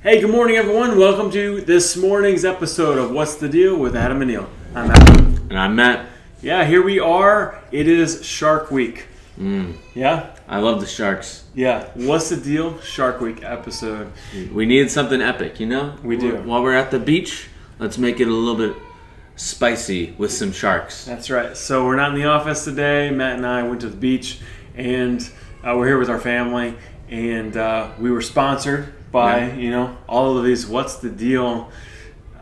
Hey, good morning, everyone. Welcome to this morning's episode of What's the Deal with Adam and Neil. I'm Adam. And I'm Matt. Yeah, here we are. It is Shark Week. Yeah? I love the sharks. Yeah. What's the Deal? Shark Week episode. We needed something epic, you know? We do. While we're at the beach, let's make it a little bit spicy with some sharks. That's right. So we're not in the office today. Matt and I went to the beach, and we're here with our family, and we were sponsored by, all of these What's the Deal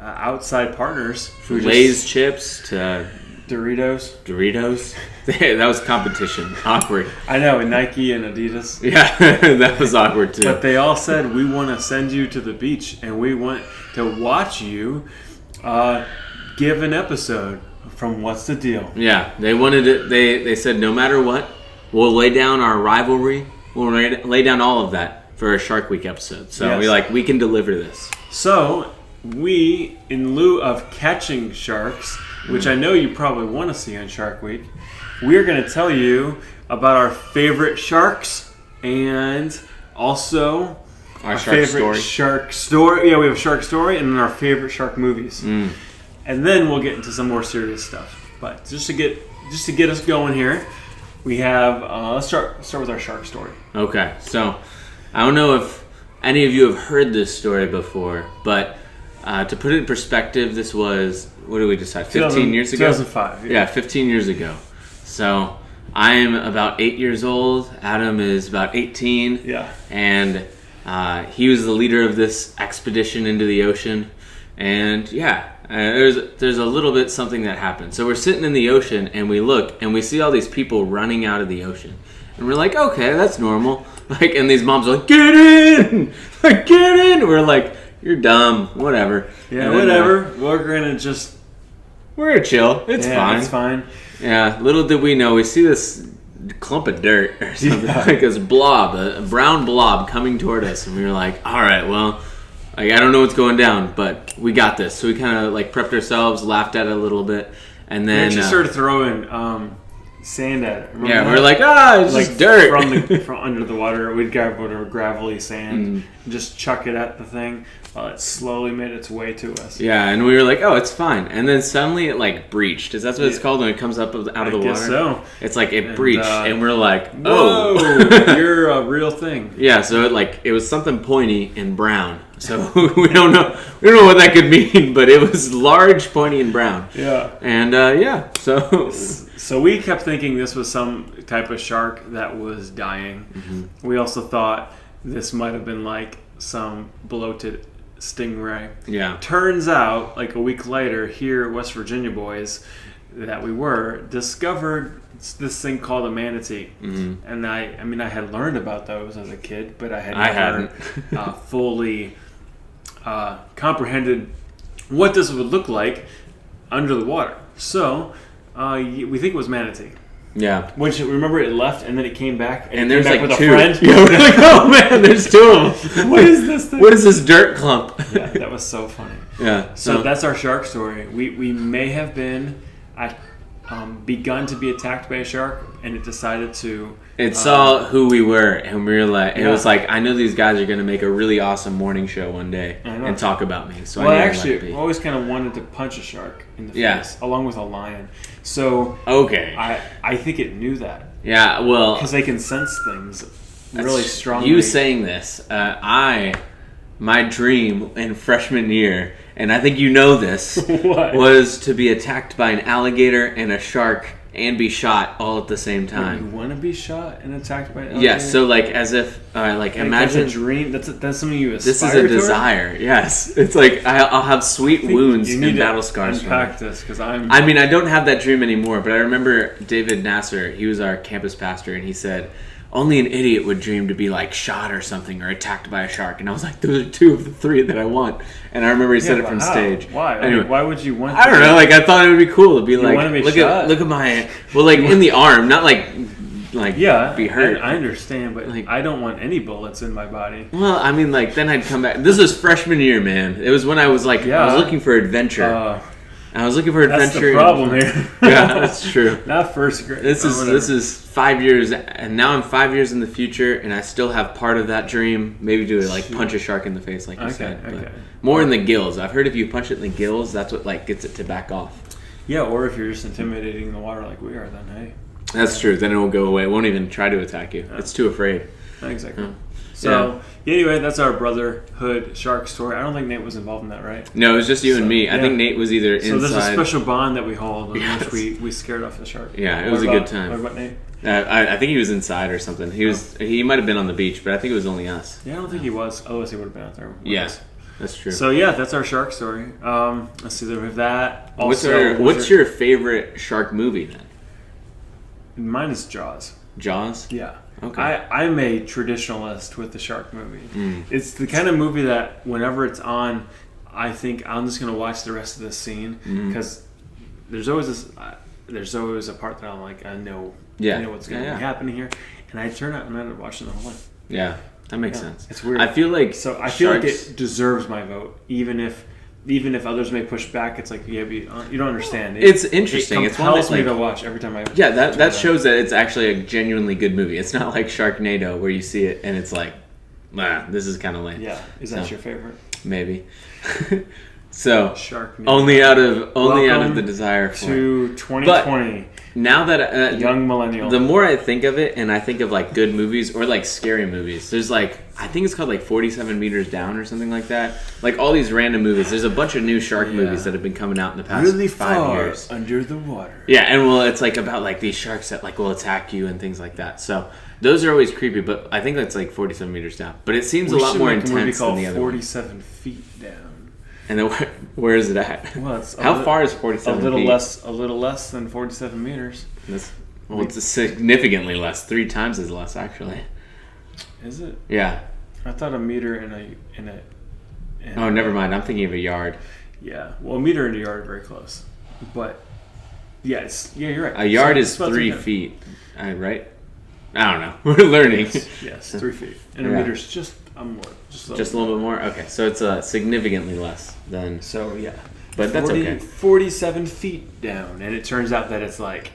outside partners. From Lay's chips to Doritos. That was competition. Awkward. I know, and Nike and Adidas. Yeah, that was awkward too. But they all said, we want to send you to the beach, and we want to watch you give an episode from What's the Deal. Yeah, they wanted it. They said, no matter what, we'll lay down our rivalry. We'll lay down all of that for a Shark Week episode. So Yes. we can deliver this. So we, in lieu of catching sharks, which I know you probably want to see on Shark Week, we're going to tell you about our favorite sharks and also Our favorite shark story. Yeah, we have a shark story and then our favorite shark movies. And then we'll get into some more serious stuff. But just to get us going here, we have let's start with our shark story. Okay, so I don't know if any of you have heard this story before, but to put it in perspective, this was, what did we decide, 15 years ago? 2005. Yeah, 15 years ago. So I am about 8 years old. Adam is about 18. Yeah. And he was the leader of this expedition into the ocean. And there's a little bit something that happened. So we're sitting in the ocean and we look and we see all these people running out of the ocean. And we're like, okay, that's normal. And these moms are like, get in! Get in! We're like, you're dumb, whatever. Yeah, whatever. We're gonna chill. It's fine. It's fine. Yeah, little did we know, we see this clump of dirt or something, like this blob, a brown blob coming toward us. And we were like, all right, well, I don't know what's going down, but we got this. So we kind of prepped ourselves, laughed at it a little bit, and then We actually started throwing sand at it. Remember yeah, that? we were like, it's just dirt. from under the water. We'd grab whatever gravelly sand and just chuck it at the thing while it slowly made its way to us. Yeah, and we were like, it's fine. And then suddenly it breached. Is that what it's called when it comes up out of the water? I guess so. It's like it breached, and we're like, whoa, you're a real thing. Yeah, so it was something pointy and brown. So we don't know what that could mean, but it was large, pointy, and brown. Yeah. And So we kept thinking this was some type of shark that was dying. Mm-hmm. We also thought this might have been like some bloated stingray. Yeah. Turns out, a week later, here West Virginia boys that we were discovered this thing called a manatee. Mm-hmm. And I had learned about those as a kid, but I hadn't fully comprehended what this would look like under the water. So we think it was manatee. Yeah. Which, remember, it left and then it came back and there's with two. A friend. Yeah, we're like, oh man, there's two of them. What is this thing? What is this dirt clump? Yeah, that was so funny. Yeah. So that's our shark story. We may have been begun to be attacked by a shark, and it decided to. It saw who we were, and we were like, it was like, I know these guys are going to make a really awesome morning show one day and talk about me. So I always kind of wanted to punch a shark in the face, along with a lion. So okay, I think it knew that. Yeah, well, because they can sense things really strongly. You saying this, my dream in freshman year, and I think you know this, was to be attacked by an alligator and a shark and be shot all at the same time. You want to be shot and attacked by an alligator? Yes, so as if, imagine... That's a dream? That's something you aspire to? This is a desire, yes. It's I'll have sweet wounds and battle scars from it. Unpack this, because I don't have that dream anymore, but I remember David Nasser, he was our campus pastor, and he said, only an idiot would dream to be shot or something or attacked by a shark. And I was like, those are two of the three that I want. And I remember he said it from stage. Why? Anyway, why would you want? I don't know. I thought it would be cool to be look at my in the arm, not be hurt. I understand, but I don't want any bullets in my body. Well, then I'd come back. This was freshman year, man. It was when I was I was looking for adventure. I was looking for adventure. That's the problem here. Yeah, that's true. Not first grade. This is 5 years, and now I'm 5 years in the future, and I still have part of that dream. Maybe do like punch a shark in the face, like you said. But more in the gills. I've heard if you punch it in the gills, that's what like gets it to back off. Yeah, or if you're just intimidating the water like we are, then hey. That's true. Then it will go away. It won't even try to attack you. It's too afraid. Exactly. So, anyway, that's our brotherhood shark story. I don't think Nate was involved in that, right? No, it was just you and me. I think Nate was either inside. So there's a special bond that we hold in which we scared off the shark. Yeah, it was a good time. What about Nate? I think he was inside or something. He might have been on the beach, but I think it was only us. Yeah, I don't think he was. Otherwise, he would have been out there. Yes, that's true. So yeah, that's our shark story. Let's see, we have that. Also, what's your favorite shark movie then? Mine is Jaws. Jaws? Yeah. Okay. I'm a traditionalist with the shark movie. It's the kind of movie that whenever it's on, I think I'm just going to watch the rest of the scene because there's always a part that I'm like, I know what's going to be happening here, and I turn out and I end up watching the whole thing. Yeah, that makes sense. It's weird. I feel like it deserves my vote, even if others may push back. It's like, you don't understand. It's interesting. It compels me to watch every time I. Yeah, that shows that it's actually a genuinely good movie. It's not like Sharknado where you see it and it's like, this is kind of lame. Yeah, is that your favorite? Maybe. So Sharknado. only out of the desire for to 2020. But now that young millennial, the more I think of it, and I think of like good movies or like scary movies, there's like I think it's called like 47 Meters Down or something like that. Like all these random movies. There's a bunch of new shark movies that have been coming out in the past really 5 years. Under the water. Yeah, and it's like about like these sharks that like will attack you and things like that. So those are always creepy, but I think that's like 47 Meters Down. But it seems a lot more intense than the other 47 feet down. And then where is it at? Well, it's how far is 47 feet? A little less than 47 meters. It's significantly less. 3 times as less, actually. Is it? Yeah. I thought a meter in a. Oh, never mind. I'm thinking of a yard. Yeah. Well, a meter and a yard are very close. But yeah, you're right. A yard is 3 feet. Right? I don't know. We're learning. Yes, 3 feet. And a meter's just a little bit more? Okay, so it's significantly less than... So, yeah. But that's okay. 47 feet down. And it turns out that it's like,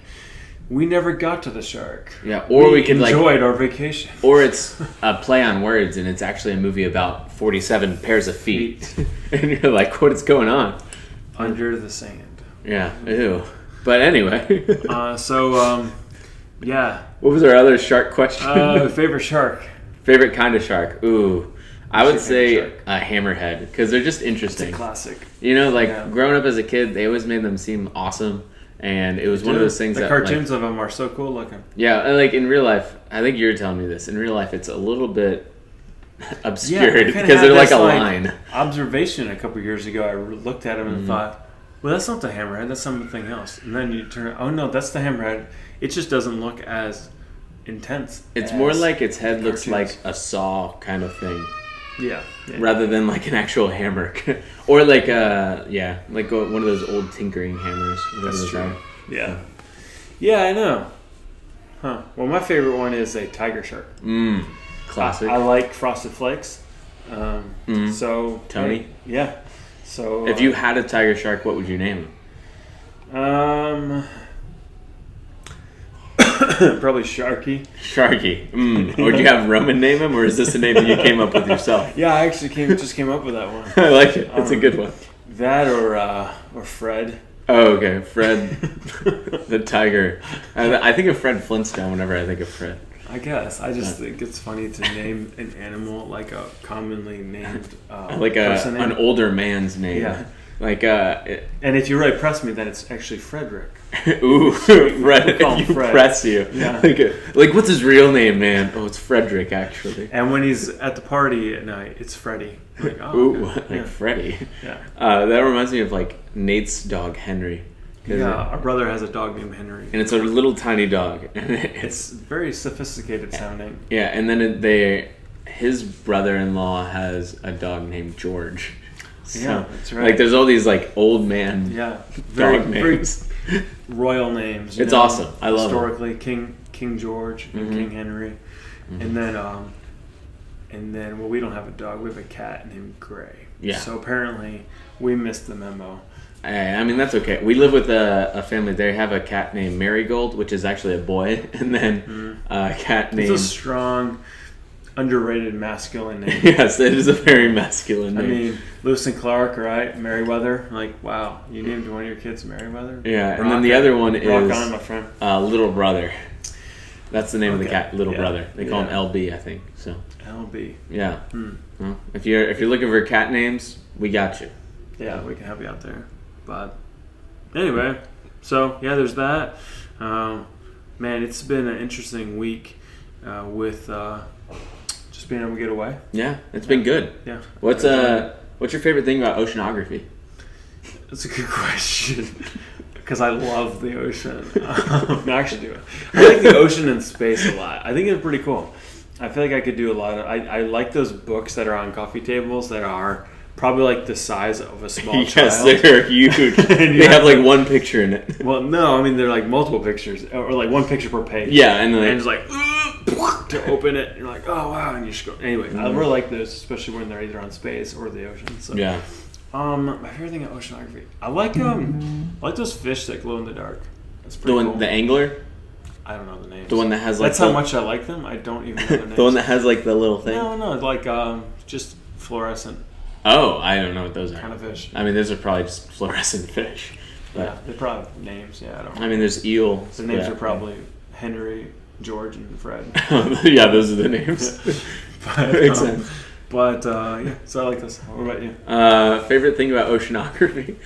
we never got to the shark. Yeah, or we could enjoyed our vacation. Or it's a play on words, and it's actually a movie about 47 pairs of feet. And you're like, what is going on? Under the sand. Yeah, ew. But anyway. Yeah. What was our other shark question? Favorite shark. Favorite kind of shark. Ooh. I would say a hammerhead because they're just interesting. It's a classic. You know, growing up as a kid, they always made them seem awesome. And it was one of those things the cartoons of them are so cool looking. Yeah, like in real life, I think you're telling me this. In real life, it's a little bit obscured because they're like a line. Observation a couple years ago, I looked at them and thought, well, that's not the hammerhead, that's something else. And then you turn, oh no, that's the hammerhead. It just doesn't look as intense. It's more like its head looks like a saw kind of thing. Yeah. Rather than like an actual hammer. Or like one of those old tinkering hammers. That's true. Yeah. Yeah, I know. Huh. Well, my favorite one is a tiger shark. Classic. I like Frosted Flakes. So Tony? Yeah. So if you had a tiger shark, what would you name him? Probably Sharky. Sharky. Would you have Roman name him, or is this a name that you came up with yourself? Yeah, I actually just came up with that one. I like it. It's a good one. That or Fred. Oh, okay. Fred the tiger. I think of Fred Flintstone whenever I think of Fred. I guess. I just think it's funny to name an animal like a commonly named like person name. An older man's name. Yeah. Like and if you really press me, then it's actually Frederick. Ooh, Fred. If you press you. Yeah. Like, what's his real name, man? Oh, it's Frederick, actually. And when he's at the party at night, it's Freddie. Like, ooh, okay. Freddie. Yeah. That reminds me of like Nate's dog Henry. Yeah, our brother has a dog named Henry. And it's a little tiny dog. It's very sophisticated sounding. Yeah, and then his brother-in-law has a dog named George. So, yeah, that's right. Like, there's all these like old man dog names. Very royal names. It's awesome. I love historically King George and King Henry, and then we don't have a dog. We have a cat named Gray. Yeah. So apparently we missed the memo. I mean, that's okay. We live with a family. They have a cat named Marigold, which is actually a boy, and then a cat named... It's a strong, underrated masculine name. Yes, it is a very masculine name. I mean, Lewis and Clark, right? Merriweather. Like, wow, you named one of your kids Merriweather? Yeah, and then the other one is... Rock on, my friend. Little Brother. That's the name of the cat, Little Brother. They call him LB, I think. So. LB. Yeah. Well, if you're looking for cat names, we got you. Yeah, we can help you out there. But anyway, so yeah, there's that. Man, it's been an interesting week with just being able to get away. Yeah, it's been good. Yeah. What's your favorite thing about oceanography? That's a good question. Because I love the ocean. I actually do. I like the ocean and space a lot. I think it's pretty cool. I feel like I could do a lot of... I like those books that are on coffee tables that are probably like the size of a small child. Yes, they're huge. They have like one picture in it. Well, no, I mean they're like multiple pictures, or like one picture per page. Yeah, and it's like to open it, you're like, oh wow, and you just go. Anyway, I really like those, especially when they're either on space or the ocean. So yeah. My favorite thing at oceanography, I like those fish that glow in the dark. That's pretty cool. The angler. I don't know the names. The one that has like... That's how much I like them. I don't even know their names. The one that has like the little thing. No, like just fluorescent. Oh, I don't know what those are. Kind of fish. I mean, those are probably just fluorescent fish. But, yeah, they probably have names. Yeah, I don't know. I mean, there's eel. The names are probably Henry, George, and Fred. Yeah, those are the names. But, makes sense. But yeah, so I like this. What about you? Favorite thing about oceanography?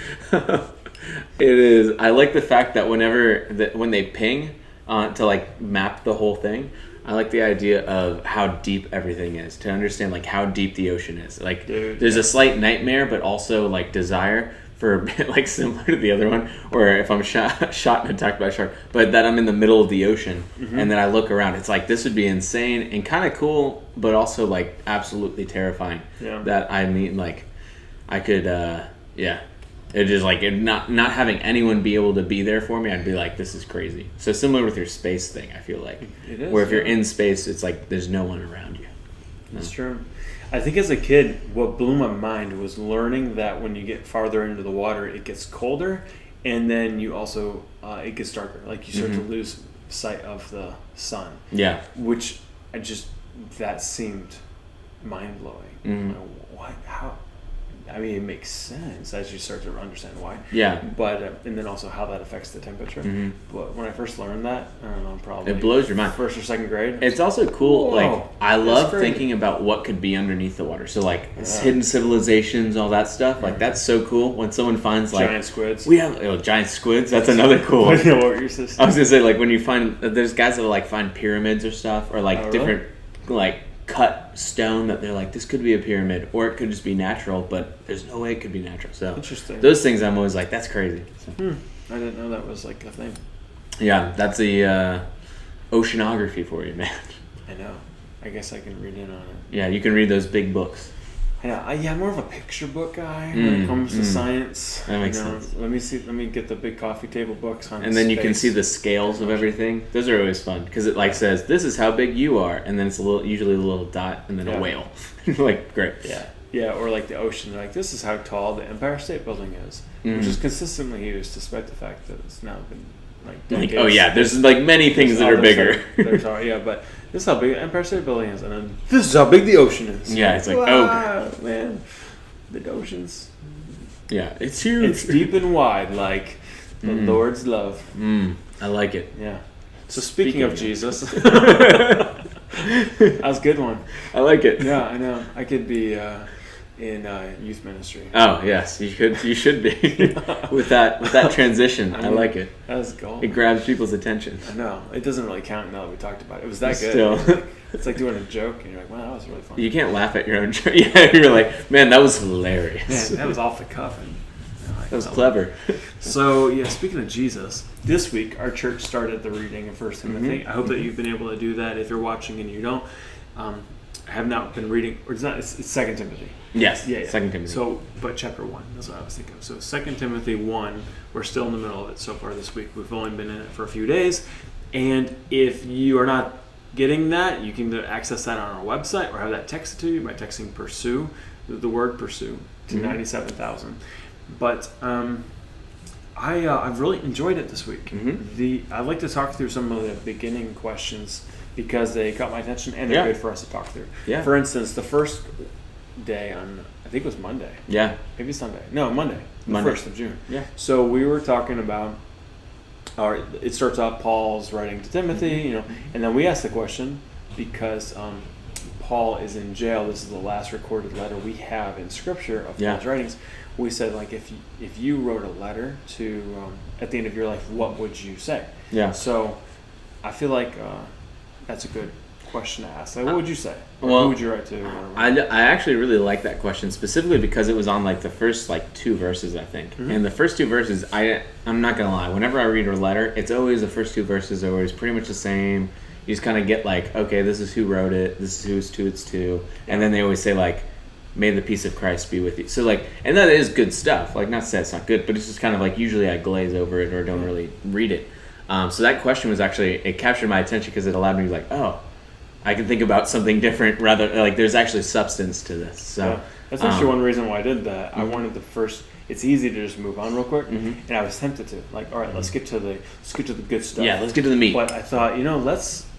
It is, I like the fact that when they ping to like map the whole thing, I like the idea of how deep everything is, to understand like how deep the ocean is. Like there's a slight nightmare, but also like desire for like similar to the other one, or if I'm shot and attacked by a shark, but that I'm in the middle of the ocean and then I look around. It's like this would be insane and kind of cool, but also like absolutely terrifying. Yeah. That I mean, like I could, It is like not having anyone be able to be there for me. I'd be like, this is crazy. So similar with your space thing, I feel like. It is. Where if you're in space, it's like there's no one around you. That's true. I think as a kid, what blew my mind was learning that when you get farther into the water, it gets colder, and then you also it gets darker. Like you start to lose sight of the sun. Yeah. Which that seemed mind blowing. Like, what? How? I mean, it makes sense as you start to understand why. Yeah. But and then also how that affects the temperature. But when I first learned that, I don't know, probably it blows your mind. First or second grade. It's also cool. Whoa, like I love thinking about what could be underneath the water. So like hidden civilizations, all that stuff. Like that's so cool when someone finds like giant squids. We have giant squids. That's another cool. What were your sisters? I was gonna say like when you find there's guys that will like find pyramids or stuff or like different like cut stone that they're like this could be a pyramid or it could just be natural, but there's no way it could be natural. So interesting. Those things I'm always like that's crazy. So. I didn't know that was like a thing. Yeah, that's the oceanography for you, man. I know. I guess I can read in on it. Yeah, you can read those big books. I know. I'm more of a picture book guy when it comes to science. That makes sense. Let me get the big coffee table books on. And then you can see the scales of everything. Those are always fun because it like says this is how big you are, and then it's usually a little dot and then a whale. Like great. Yeah, or like the ocean. They're like this is how tall the Empire State Building is, which is consistently used despite the fact that it's now been like decades. Oh yeah, there's like many things that are bigger. Yeah, but this is how big the Empire State Building is, and then this is how big the ocean is. Yeah, it's like wow, man, the ocean's. Yeah, it's huge. It's deep and wide, like the Lord's love. I like it. Yeah. So speaking of Jesus, that was a good one. I like it. Yeah, I know. I could be in youth ministry. Oh yes, you should be with that transition. I like it. That was gold. It grabs people's attention. I know. It doesn't really count now that we talked about it. It was that good. Still. It's like doing a joke and you're like, wow, that was really fun. You can't laugh at your own joke. Yeah, you're like, man, that was hilarious. Man, that was off the cuff. And that was clever. So yeah, speaking of Jesus, this week our church started the reading of 1 Timothy. I hope that you've been able to do that. If you're watching and you don't, I have not been reading, or it's 2 Timothy. Yes, yeah. 2 Timothy. So, but chapter 1, that's what I was thinking of. So 2 Timothy 1, we're still in the middle of it so far this week. We've only been in it for a few days. And if you are not getting that, you can access that on our website or have that texted to you by texting PURSUE, the word PURSUE, to 97,000. But I've really enjoyed it this week. Mm-hmm. I'd like to talk through some of the beginning questions because they caught my attention and they're good for us to talk through. Yeah. For instance, the first day on, I think it was Monday. Yeah. Maybe Sunday. No, Monday. The 1st of June. Yeah. So we were talking about, it starts off Paul's writing to Timothy, and then we asked the question because Paul is in jail. This is the last recorded letter we have in Scripture of Paul's writings. We said, like, if you wrote a letter to at the end of your life, what would you say? Yeah. So I feel like that's a good question to ask. Like, what would you say? Or well, who would you write to? I actually really like that question specifically because it was on like the first like 2 verses, I think. Mm-hmm. And the first 2 verses, I'm not gonna lie. Whenever I read a letter, it's always the first 2 verses are always pretty much the same. You just kind of get like, okay, this is who wrote it. This is who's to it's to, and then they always say like, may the peace of Christ be with you. So like, and that is good stuff. Like, not to say it's not good, but it's just kind of like usually I glaze over it or don't really read it. So that question was actually, it captured my attention because it allowed me to be like, oh, I can think about something different rather, like there's actually substance to this. So that's actually one reason why I did that. I wanted it's easy to just move on real quick, and I was tempted to, like, all right, let's get to the good stuff. Yeah, let's get to the meat. But I thought,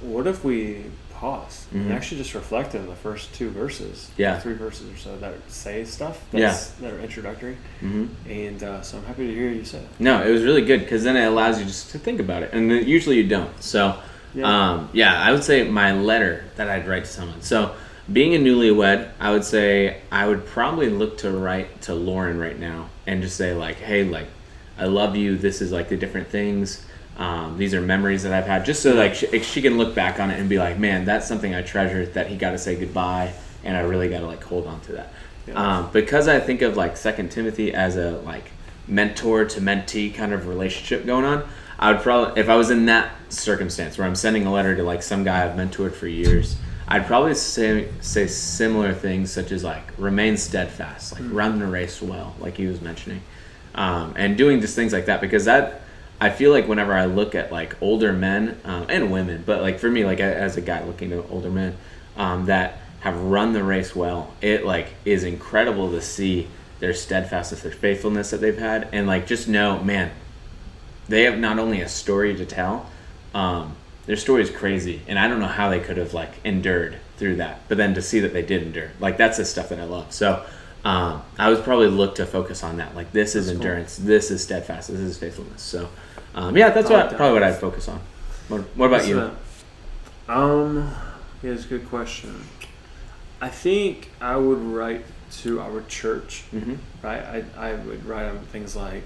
what if we pause and actually just reflect on the first 2 verses, 3 verses or so that say stuff that are introductory, and so I'm happy to hear you say that. No, it was really good because then it allows you just to think about it, and usually you don't. So, I would say my letter that I'd write to someone. So, being a newlywed, I would say I would probably look to write to Lauren right now and just say like, hey, like, I love you. This is like the different things. These are memories that I've had, just so like she can look back on it and be like, man, that's something I treasured that he got to say goodbye, and I really got to like hold on to that. Because I think of like 2 Timothy as a like mentor to mentee kind of relationship going on. I would probably, if I was in that circumstance where I'm sending a letter to like some guy I've mentored for years, I'd probably say similar things such as like remain steadfast, like run the race well, like he was mentioning, and doing just things like that, because that, I feel like whenever I look at like older men and women, but like for me, like as a guy looking at older men that have run the race well, it like is incredible to see their steadfastness, their faithfulness that they've had, and like just know, man, they have not only a story to tell, their story is crazy, and I don't know how they could have like endured through that, but then to see that they did endure, like that's the stuff that I love. So I would probably look to focus on that, like this is endurance, cool. This is steadfast, this is faithfulness. So that's probably what I'd focus on. What about you? It's a good question. I think I would write to our church, right? I would write on things like,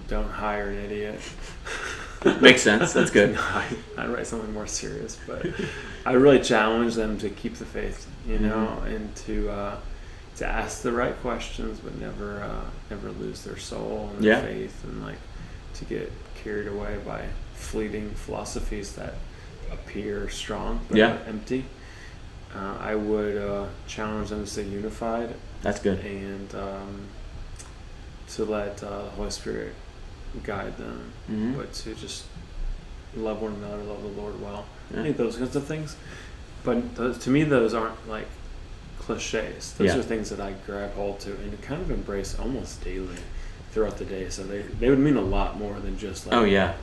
don't hire an idiot. Makes sense. That's good. No, I'd write something more serious, but I really challenge them to keep the faith, and to ask the right questions, but never lose their soul and their faith, and like to get carried away by fleeting philosophies that appear strong but are empty. I would challenge them to stay unified. That's good. And to let the Holy Spirit guide them, but to just love one another, love the Lord well. I think those kinds of things. But to me, those aren't like cliches. Those are things that I grab hold to and kind of embrace almost daily throughout the day. So they would mean a lot more than just like,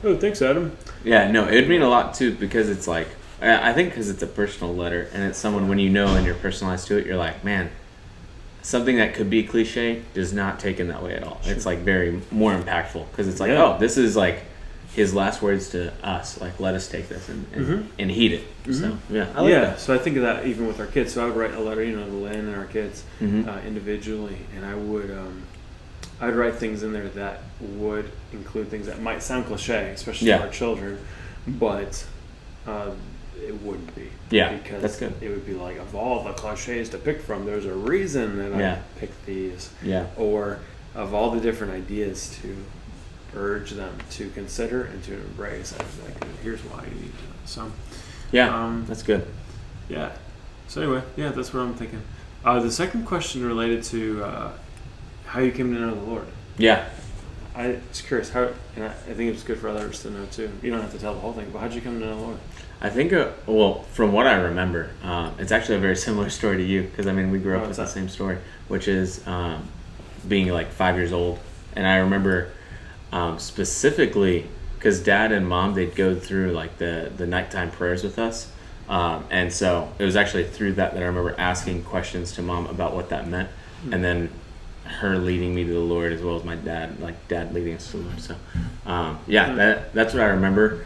oh, thanks, Adam. Yeah, no, it would mean a lot too, because it's like, I think because it's a personal letter and it's someone when you know and you're personalized to it, you're like, man, something that could be cliche does not take in that way at all. Sure. It's like very more impactful because it's like, oh, this is like his last words to us. Like, let us take this and heed it. So I like that. So I think of that even with our kids. So I would write a letter, to Lynn and our kids individually, and I would I'd write things in there that would include things that might sound cliche, especially to our children, but it wouldn't be. Yeah, because that's good. It would be like, of all the cliches to pick from, there's a reason that I picked these. Yeah. Or of all the different ideas to urge them to consider and to embrace, I was like, here's why you need to. So. Yeah, that's good. Yeah. So anyway, that's what I'm thinking. The second question related to how you came to know the Lord. Yeah. I was curious how, and I think it's good for others to know too. You don't have to tell the whole thing, but how'd you come to know the Lord? I think, from what I remember, it's actually a very similar story to you, because we grew up with the same story, which is being like 5 years old, and I remember specifically because Dad and Mom, they'd go through like the nighttime prayers with us. And so it was actually through that I remember asking questions to Mom about what that meant. And then her leading me to the Lord as well as my dad, like Dad leading us to the Lord. So, that's what I remember.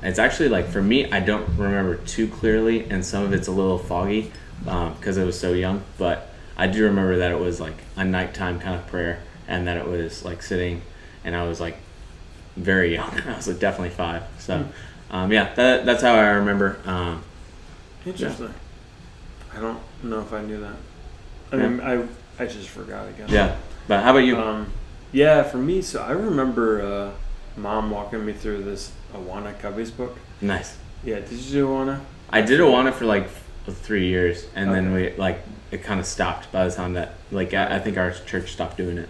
It's actually like for me, I don't remember too clearly, and some of it's a little foggy because I was so young. But I do remember that it was like a nighttime kind of prayer, and that it was like sitting, and I was like very young. I was like definitely 5. So, that's how I remember. Interesting. I don't know if I knew that. I mean, I just forgot again. Yeah. But how about you? For me, so I remember Mom walking me through this Awana Covey's book. Nice. Yeah, did you do Awana? I did Awana for like 3 years, and then it kind of stopped by the time that I think our church stopped doing it.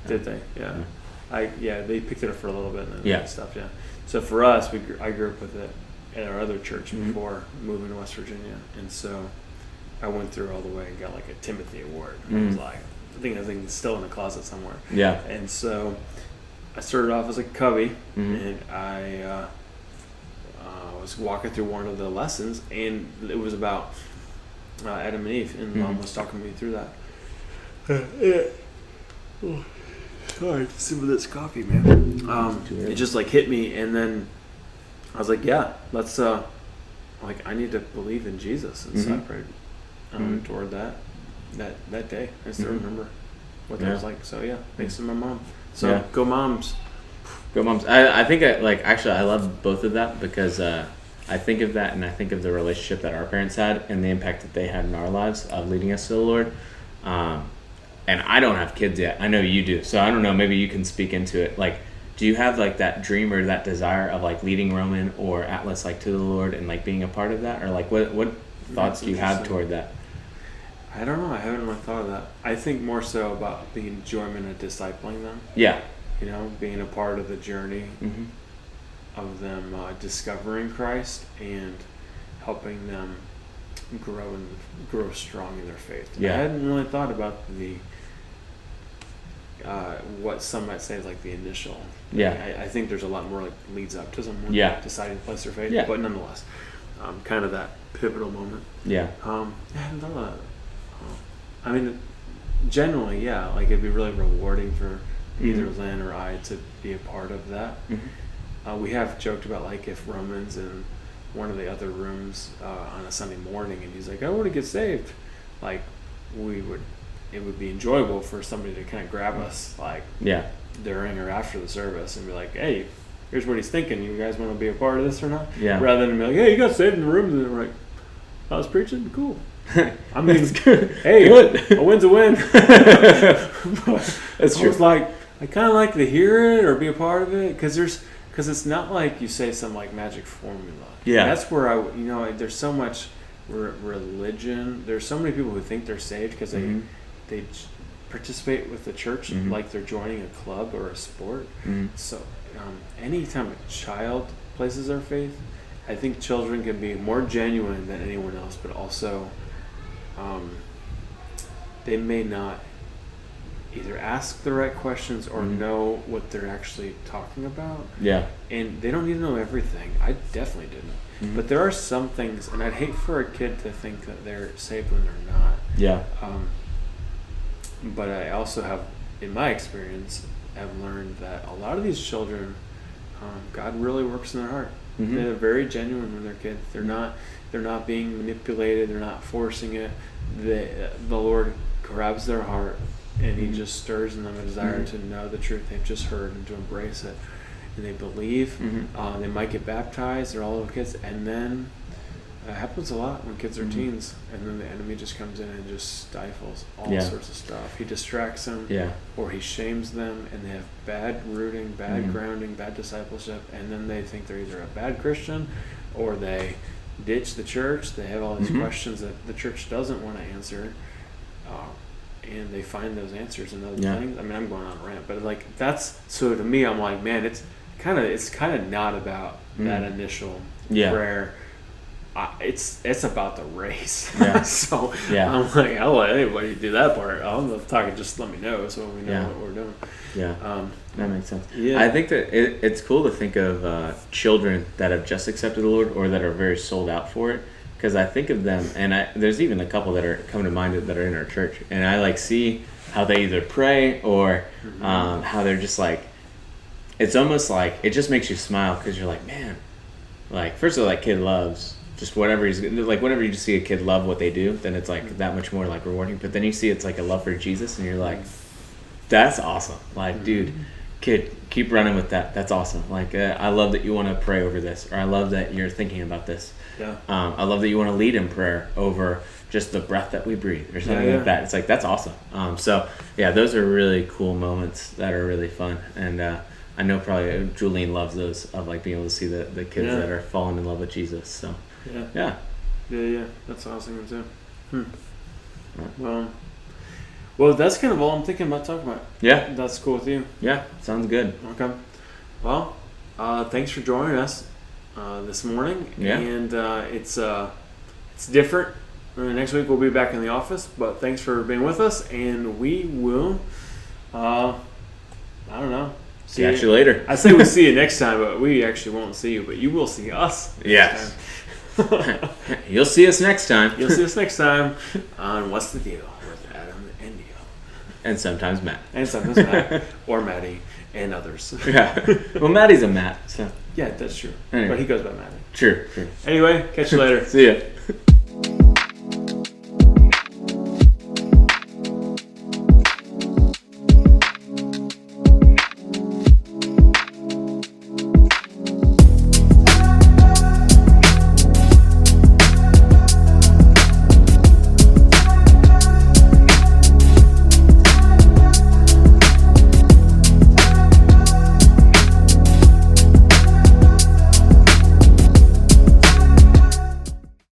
Did they? Yeah. They picked it up for a little bit and then stopped. Yeah. So for us, I grew up with it at our other church before moving to West Virginia, and so I went through all the way and got like a Timothy Award. I was like, I think it's still in the closet somewhere. Yeah. And so I started off as a Covey, and I was walking through one of the lessons, and it was about Adam and Eve, and Mom was talking me through that. Sorry, some of this coffee, man. It just like hit me, and then I was like, yeah, let's I need to believe in Jesus, and so I prayed toward that day. I still remember what that was like. So thanks to my mom. So go Moms. Go Moms. I think I love both of that because I think of that and I think of the relationship that our parents had and the impact that they had in our lives of leading us to the Lord. And I don't have kids yet. I know you do. So I don't know, maybe you can speak into it. Like, do you have like that dream or that desire of like leading Roman or Atlas like to the Lord and like being a part of that? Or like what thoughts do you have toward that? I don't know. I haven't really thought of that. I think more so about the enjoyment of discipling them. Yeah. Being a part of the journey of them discovering Christ and helping them grow strong in their faith. And I hadn't really thought about the what some might say is like the initial. I think there's a lot more like leads up to someone deciding to place their faith. Yeah. But nonetheless, kind of that pivotal moment. Yeah. I hadn't thought of that. I mean, generally, like it'd be really rewarding for either Lynn or I to be a part of that. We have joked about like if Roman's in one of the other rooms on a Sunday morning and he's like, I want to get saved, like it would be enjoyable for somebody to kind of grab us like during or after the service and be like, hey, here's what he's thinking, you guys want to be a part of this or not? Rather than be like, hey, you got saved in the room, and we're like, I was preaching, cool. I mean, hey, good. A win's a win. That's true. It's like I kind of like to hear it or be a part of it because it's not like you say some like magic formula. Yeah, and that's where there's so much religion. There's so many people who think they're saved because they participate with the church like they're joining a club or a sport. So anytime a child places their faith, I think children can be more genuine than anyone else, but also they may not either ask the right questions or know what they're actually talking about. Yeah. And they don't need to know everything. I definitely didn't. But there are some things, and I'd hate for a kid to think that they're saved when they're not. Yeah. But I also have, in my experience, have learned that a lot of these children, God really works in their heart. They're very genuine when they're kids. They're not being manipulated. They're not forcing it. The Lord grabs their heart and He just stirs in them a desire to know the truth they've just heard and to embrace it. And they believe. They might get baptized. They're all little kids, and then it happens a lot when kids are teens, and then the enemy just comes in and just stifles all sorts of stuff. He distracts them, or he shames them, and they have bad rooting, bad grounding, bad discipleship, and then they think they're either a bad Christian or they ditch the church. They have all these questions that the church doesn't want to answer, and they find those answers in other things. I mean, I'm going on a rant, but like that's so to me, I'm like, man, it's kind of not about that initial prayer. it's about the race. Yeah. So Yeah. I'm like, I'll let anybody do that part. I'm talking, just let me know so we know what we're doing. Yeah. That makes sense. Yeah. I think that it's cool to think of children that have just accepted the Lord or that are very sold out for it. Because I think of them, and there's even a couple that are coming to mind that are in our church, and I like see how they either pray or how they're just like, it's almost like it just makes you smile because you're like, man, like first of all, that kid loves just whatever he's like. Whenever you just see a kid love what they do, then it's like that much more like rewarding. But then you see it's like a love for Jesus, and you're like, that's awesome. Like, dude, kid, keep running with that. That's awesome. Like, I love that you want to pray over this, or I love that you're thinking about this. Yeah. I love that you want to lead in prayer over just the breath that we breathe or something like that. It's like, that's awesome. So yeah, those are really cool moments that are really fun. And I know probably Julian loves those, of like being able to see the kids that are falling in love with Jesus. So yeah. That's awesome too. Well, that's kind of all I'm thinking about talking about. Yeah. That's cool with you. Yeah, sounds good. Okay. Well, thanks for joining us this morning. Yeah. And it's different. Next week we'll be back in the office, but thanks for being with us, and we will, I don't know. See you later. I say we'll see you next time, but we actually won't see you, but you will see us. Yes. You'll see us next time. You'll see us next time on What's the Deal with Adam and Neil. And sometimes Matt. And sometimes Matt. Or Maddie. And others. Yeah. Well, Maddie's a Matt, so. Yeah, that's true. Anyway. But he goes by Maddie. True. Anyway, catch you later. See ya.